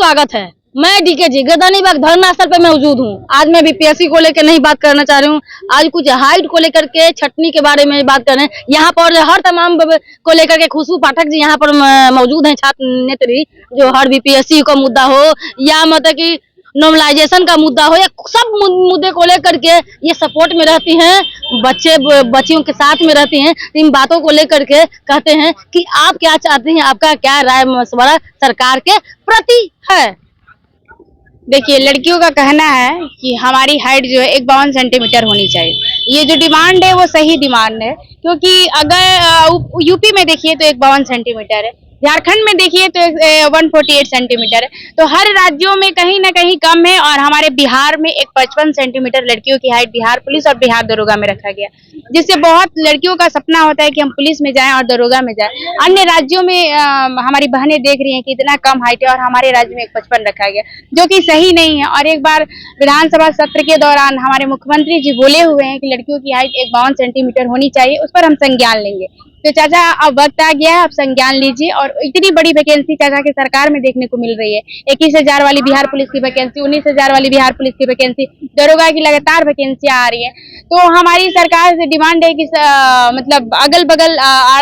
स्वागत है। मैं डीके जी गर्दनीबाग धरना स्थल पे मौजूद हूँ। आज मैं बीपीएससी को लेकर नहीं बात करना चाह रही हूँ, आज कुछ हाइट को लेकर के छटनी के बारे में बात कर रहे हैं। यहाँ पर हर तमाम को लेकर के खुशबू पाठक जी यहाँ पर मौजूद हैं, छात्र नेत्री, जो हर बीपीएससी का मुद्दा हो या मतलब कि नॉर्मलाइजेशन का मुद्दा हो या सब मुद्दे को लेकर के ये सपोर्ट में रहती हैं, बच्चियों के साथ में रहती हैं। इन बातों को लेकर के कहते हैं कि आप क्या चाहते हैं, आपका क्या राय मशवरा सरकार के प्रति है। देखिए, लड़कियों का कहना है कि हमारी हाइट जो है 51 सेंटीमीटर होनी चाहिए। ये जो डिमांड है वो सही डिमांड है, क्योंकि अगर यूपी में देखिए तो 51 सेंटीमीटर है, झारखंड में देखिए तो 148 सेंटीमीटर है, तो हर राज्यों में कहीं ना कहीं कम है। और हमारे बिहार में एक 55 सेंटीमीटर लड़कियों की हाइट बिहार पुलिस और बिहार दरोगा में रखा गया, जिससे बहुत लड़कियों का सपना होता है कि हम पुलिस में जाएं और दरोगा में जाएं। अन्य राज्यों में हमारी बहनें देख रही हैं कि इतना कम हाइट है और हमारे राज्य में एक 55 रखा गया, जो कि सही नहीं है। और एक बार विधानसभा सत्र के दौरान हमारे मुख्यमंत्री जी बोले हुए हैं कि लड़कियों की हाइट 51 सेंटीमीटर होनी चाहिए, उस पर हम संज्ञान लेंगे। तो चाचा, अब वक्त आ गया है, आप संज्ञान लीजिए। और इतनी बड़ी वैकेंसी चाचा की सरकार में देखने को मिल रही है, 21,000 वाली बिहार पुलिस की वैकेंसी, 19,000 वाली बिहार पुलिस की वैकेंसी, दरोगा की लगातार वैकेंसियां आ रही है। तो हमारी सरकार से डिमांड है कि मतलब अगल बगल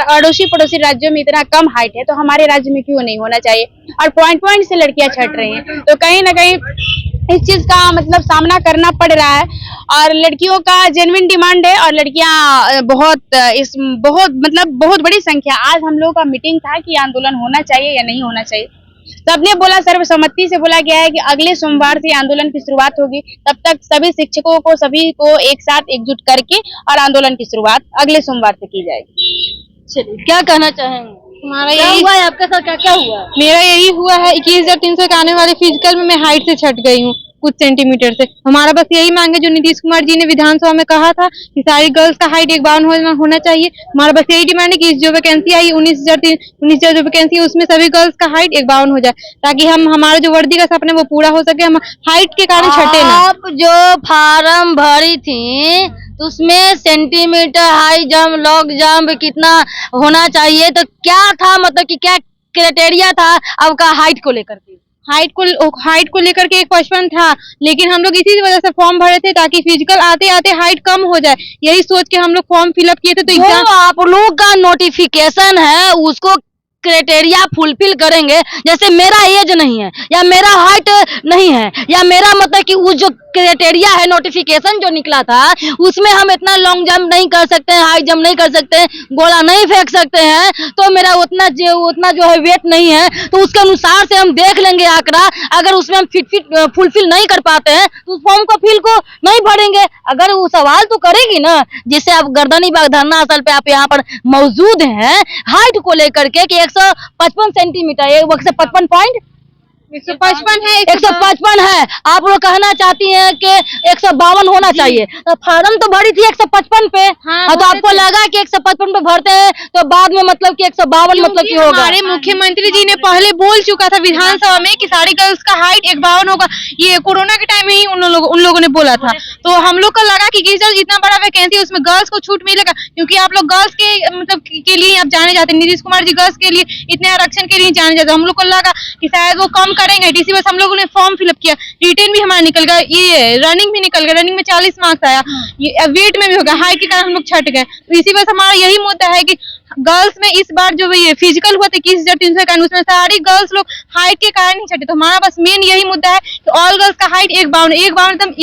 अड़ोसी पड़ोसी राज्यों में इतना कम हाइट है, तो हमारे राज्य में क्यों नहीं होना चाहिए। और पॉइंट से लड़कियां छट रही हैं, तो कहीं ना कहीं इस चीज का मतलब सामना करना पड़ रहा है। और लड़कियों का जेन्युइन डिमांड है, और लड़कियां बहुत बड़ी संख्या। आज हम लोगों का मीटिंग था कि आंदोलन होना चाहिए या नहीं होना चाहिए। सबने बोला, सर्वसम्मति से बोला गया है कि अगले सोमवार से आंदोलन की शुरुआत होगी। तब तक सभी शिक्षकों को, सभी को एक साथ एकजुट करके और आंदोलन की शुरुआत अगले सोमवार से की जाएगी। चलिए, क्या कहना चाहेंगे? हमारा क्या हुआ है आपके साथ, क्या क्या हुआ? मेरा यही हुआ है, 21,300 के आने वाले फिजिकल में मैं हाइट से छट गई हूँ कुछ सेंटीमीटर से। हमारा बस यही मांग है, जो नीतीश कुमार जी ने विधानसभा में कहा था कि सारी गर्ल्स का हाइट 51 होना चाहिए। हमारा बस यही डिमांड है कि जो वैकेंसी आई 19,000 जो वैकेंसी है उसमें सभी गर्ल्स का हाइट 51 हो जाए, ताकि हमारा जो वर्दी का सपना वो पूरा हो सके, हम हाइट के कारण छटे ना। आप जो फार्म भरी थी तो उसमें centimetre high jump, long jump कितना होना चाहिए, तो क्या था, मतलब कि क्या क्राइटेरिया था आपका हाइट को लेकर के? हाइट को लेकर के एक 55 था, लेकिन हम लोग इसी वजह से फॉर्म भरे थे ताकि फिजिकल आते आते हाइट कम हो जाए। यही सोच के हम लोग फॉर्म फिलअप किए थे। तो एग्जाम आप लोग का नोटिफिकेशन है उसको क्राइटेरिया फुलफिल करेंगे। जैसे मेरा एज नहीं है या मेरा हाइट नहीं है या मेरा मतलब कि वो जो क्राइटेरिया है, नोटिफिकेशन जो निकला था उसमें हम इतना लॉन्ग जंप नहीं कर सकते हैं, हाई जंप नहीं कर सकते हैं, गोला नहीं फेंक सकते हैं, तो मेरा उतना जो है वेट नहीं है, तो उसके अनुसार से हम देख लेंगे आंकड़ा। अगर उसमें हम फुलफिल नहीं कर पाते हैं तो उस फॉर्म को फिल को नहीं भरेंगे। अगर वो सवाल तो करेगी ना, जिससे आप गर्दनीबाग धरना स्थल पे आप यहाँ पर मौजूद हैं, हाइट को लेकर के कि 155 सेंटीमीटर, 155 है, आप लोग कहना चाहती हैं कि 152 होना चाहिए। तो फार्म तो भरी थी 155 पे, हाँ, तो आपको लगा कि 155 पे भरते हैं तो बाद में मतलब कि 152 मतलब कि होगा। हमारे मुख्यमंत्री जी ने पहले बोल चुका था विधानसभा में कि सारी गर्ल्स का हाइट 51 होगा। ये कोरोना के टाइम में ही उन लोगों ने बोला था। तो हम लोग को लगा कि सर इतना बड़ा वैकेंसी उसमें गर्ल्स को छूट मिलेगा, क्योंकि आप लोग गर्ल्स के मतलब के लिए आप जाने जाते हैं। नीतीश कुमार जी गर्ल्स के लिए इतने आरक्षण के लिए जाने जाते हैं। हम लोग को लगा कि शायद वो कम करेंगे, इसी वजह हम लोगों ने फॉर्म फिलअप किया। रिटेन भी हमारा निकल गया, ये रनिंग भी निकल गया, रनिंग में 40 मार्क्स आया, ये वेट में भी हो गया, हाइट के कारण हम लोग छट गए। तो इसी वजह से हमारा यही मुद्दा है कि गर्ल्स में इस बार जो ये फिजिकल हुआ था 21,300 का, उसमें सारी गर्ल्स लोग हाइट के कारण ही छटे। तो हमारा बस मेन यही मुद्दा है कि ऑल गर्ल्स का हाइट 51 एकदम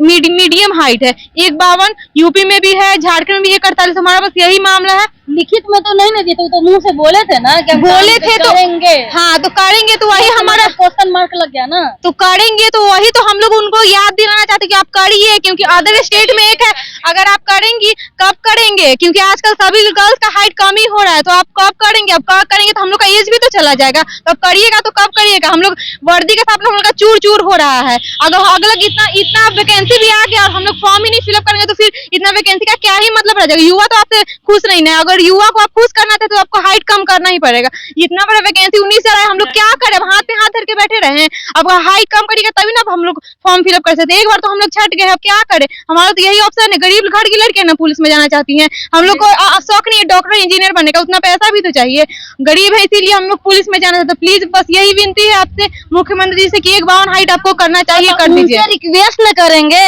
मीडियम हाइट है। 51 यूपी में भी है, झारखंड में भी 148। हमारा बस यही मामला है। लिखित में तो नहीं ना दिए, तो मुंह से बोले थे ना कि बोले थे तो करेंगे। हाँ, तो करेंगे, तो वही हमारा क्वेश्चन मार्क लग गया ना। तो करेंगे, तो वही तो हम लोग उनको याद दिलाना चाहते कि आप करिए, क्योंकि अदर स्टेट में एक है, अगर आप करेंगी कब करेंगे, क्योंकि आजकल सभी गर्ल्स का हाइट कम ही हो रहा है। तो आप कब करेंगे, अब कब करेंगे, तो हम लोग का एज भी तो चला जाएगा। तो अब करिएगा तो कब करिएगा। हम लोग वर्दी के साथ हम लोग का चूर चूर हो रहा है। अगर अगला इतना वैकेंसी भी आ गया और हम लोग फॉर्म ही नहीं फिलअप करेंगे तो फिर इतना वैकेंसी का क्या ही मतलब रह जाएगा। युवा तो आपसे खुश नहीं है, अगर युवा को आप खुश करना था तो आपको हाइट कम करना ही पड़ेगा। इतना बड़ा वैकेंसी 19,000 है, हम लोग क्या करें, हाथ पे हाथ धर के बैठे रहे हैं। अब हाइट कम करेगा तभी ना हम लोग फॉर्म फिलअप कर सकते। एक बार तो हम लोग छट गए, अब क्या करें। हमारा तो यही ऑप्शन है, गरीब घर की लड़कियां ना पुलिस में जाना चाहती हैं, हम लोग को शौक नहीं है डॉक्टर इंजीनियर बनने का, उतना पैसा भी तो चाहिए, गरीब है इसीलिए हम लोग पुलिस में जाना चाहते। प्लीज बस यही विनती है आपसे मुख्यमंत्री जी से कि 152 हाइट आपको करना चाहिए, कर दीजिए। रिक्वेस्ट न करेंगे,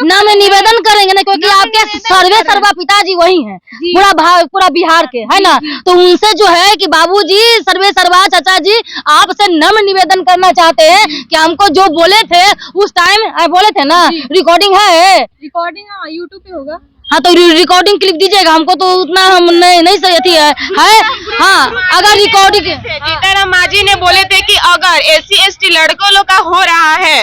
न में निवेदन करेंगे ना, क्योंकि आपके सर्वे सर्वा पिताजी वही हैं, पूरा बिहार के है ना। तो उनसे जो है कि बाबूजी सर्वे सर्वा चाचा जी आपसे नम्र निवेदन करना चाहते हैं कि हमको जो बोले थे उस टाइम बोले थे ना, रिकॉर्डिंग है, रिकॉर्डिंग यूट्यूब पे होगा। हाँ तो रिकॉर्डिंग क्लिप दीजिएगा हमको, तो उतना हम नहीं सही है। हाँ अगर रिकॉर्डिंग सीताराम मांझी ने बोले थे कि अगर SC/ST लड़कों लोग का हो रहा है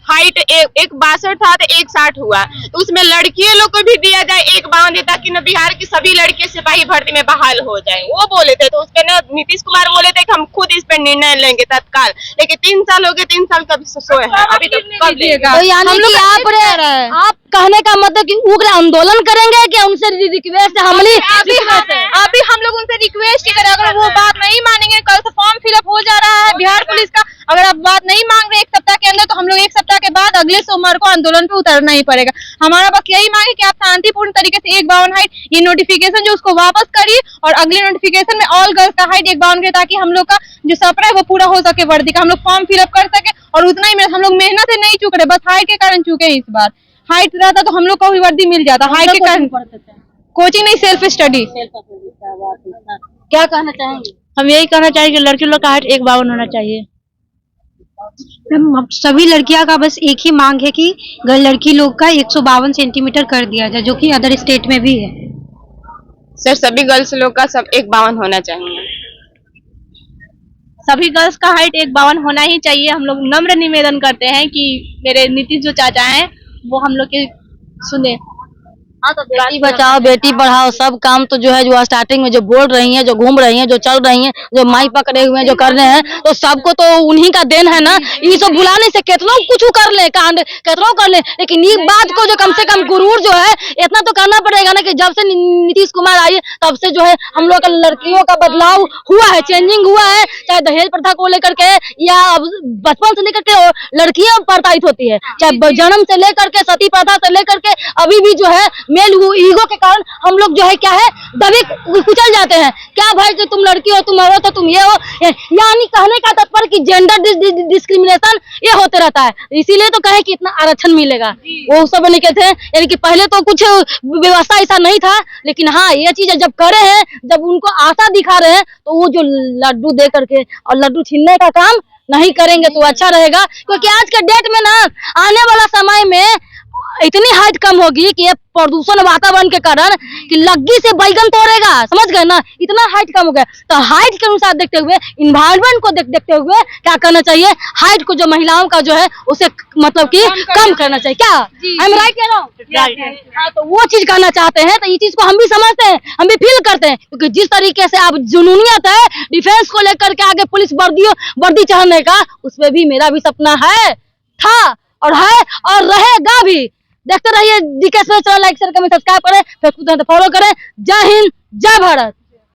हाइट एक 62 था तो 160 हुआ, तो उसमें लड़कियों लोग को भी दिया जाए 152 ताकि न बिहार की सभी लड़के सिपाही भर्ती में बहाल हो जाए, वो बोले थे। तो उस पे न नीतीश कुमार बोले थे कि हम खुद इस पे निर्णय लेंगे तत्काल, लेकिन 3 साल हो गए, 3 साल कब सोए हैं, अभी तो कब लेगा। तो यानी कि आप कहने का मतलब कि उग्र आंदोलन करेंगे कि उनसे रिक्वेस्ट अभी हम लोग उनसे रिक्वेस्ट ही करें, अगर वो बात नहीं मानेंगे, कल से फॉर्म फिलअप हो जा रहा है बिहार पुलिस का, अगर आप बात नहीं मांग रहे 1 सप्ताह के अंदर, तो हम लोग 1 सप्ताह के बाद अगले सोमवार को आंदोलन पे उतरना ही पड़ेगा। हमारा बस यही मांग है कि आप शांतिपूर्ण तरीके से 152 हाइट ये नोटिफिकेशन जो उसको वापस करिए, और अगले नोटिफिकेशन में ऑल गर्ल्स का हाइट 152 करे, ताकि हम लोग का जो सपना है वो पूरा हो सके वर्दी का, हम लोग फॉर्म फिलअप कर सके। और उतना ही हम लोग मेहनत से नहीं चूक रहे, बस हाइट के कारण चूके हैं। इस बार हाइट रहता तो हम लोग को भी वर्दी मिल जाता, हाइट के कारण कोचिंग नहीं, सेल्फ स्टडी। क्या कहना चाहेंगे? हम यही कहना चाहेंगे लड़की लोग का हाइट 152 होना चाहिए। मैम सभी लड़कियां का बस एक ही मांग है कि लड़की लोग का 152 सेंटीमीटर कर दिया जाए, जो कि अदर स्टेट में भी है। सर सभी गर्ल्स लोग का सब 152 होना चाहिए, सभी गर्ल्स का हाइट 152 होना ही चाहिए। हम लोग नम्र निवेदन करते हैं कि मेरे नीतीश जो चाचा हैं वो हम लोग के सुने। हाँ तो बेटी बचाओ बेटी पढ़ाओ सब काम तो जो है जो स्टार्टिंग में जो बोल रही हैं, जो घूम रही हैं, जो चल रही हैं, जो माई पकड़े हुए हैं, जो कर रहे हैं, तो सबको तो उन्हीं का देन है ना। ये सब भुला नहीं से कितना कुछ कर ले, कांड कितना कर ले, लेकिन ये बात को जो कम से कम गुरूर जो है इतना तो करना पड़ेगा ना कि जब से नीतीश कुमार आई तब से जो है हम लोग का लड़कियों का बदलाव हुआ है, चेंजिंग हुआ है। चाहे दहेज प्रथा को लेकर के या बचपन से लेकर के लड़कियां प्रताड़ित होती है, चाहे जन्म से लेकर के सती प्रथा से लेकर के अभी भी जो है मेल ईगो के कारण हम लोग जो है क्या है दबे कुचल जाते हैं। क्या भाई कि तुम लड़की हो, तुम औरत हो, तुम ये हो, यानी कहने का तात्पर्य कि जेंडर डिस्क्रिमिनेशन ये होते रहता है। इसीलिए तो कहे कि इतना आरक्षण मिलेगा, वो सब नहीं कहते हैं। यानी कि पहले तो कुछ व्यवस्था ऐसा नहीं था, लेकिन हाँ ये चीज जब करे हैं, जब उनको आशा दिखा रहे हैं, तो वो जो लड्डू दे करके और लड्डू छीनने का काम नहीं करेंगे तो अच्छा रहेगा। क्योंकि आज के डेट में ना आने वाला समय में इतनी हाइट कम होगी कि ये प्रदूषण वातावरण के कारण कि लग्गी से बैगन तोड़ेगा, समझ गए ना, इतना हाइट कम हो गया। तो हाइट के अनुसार देखते हुए, इन्वायरमेंट को देखते हुए क्या करना चाहिए, हाइट को जो महिलाओं का जो है उसे मतलब कि कम करना चाहिए। क्या आई एम राइट कह रहा हूँ? हाँ तो वो चीज करना चाहते हैं, तो ये चीज को हम भी समझते हैं, हम भी फील करते हैं। क्योंकि जिस तरीके से आप जुनूनियत है डिफेंस को लेकर के आगे पुलिस वर्दी चढ़ने का, उसमें भी मेरा भी सपना है, था और है और रहेगा भी। देखते रहिए DK channel, like share comment subscribe करें, फेसबुक पे फॉलो करें। जय हिंद, जय भारत।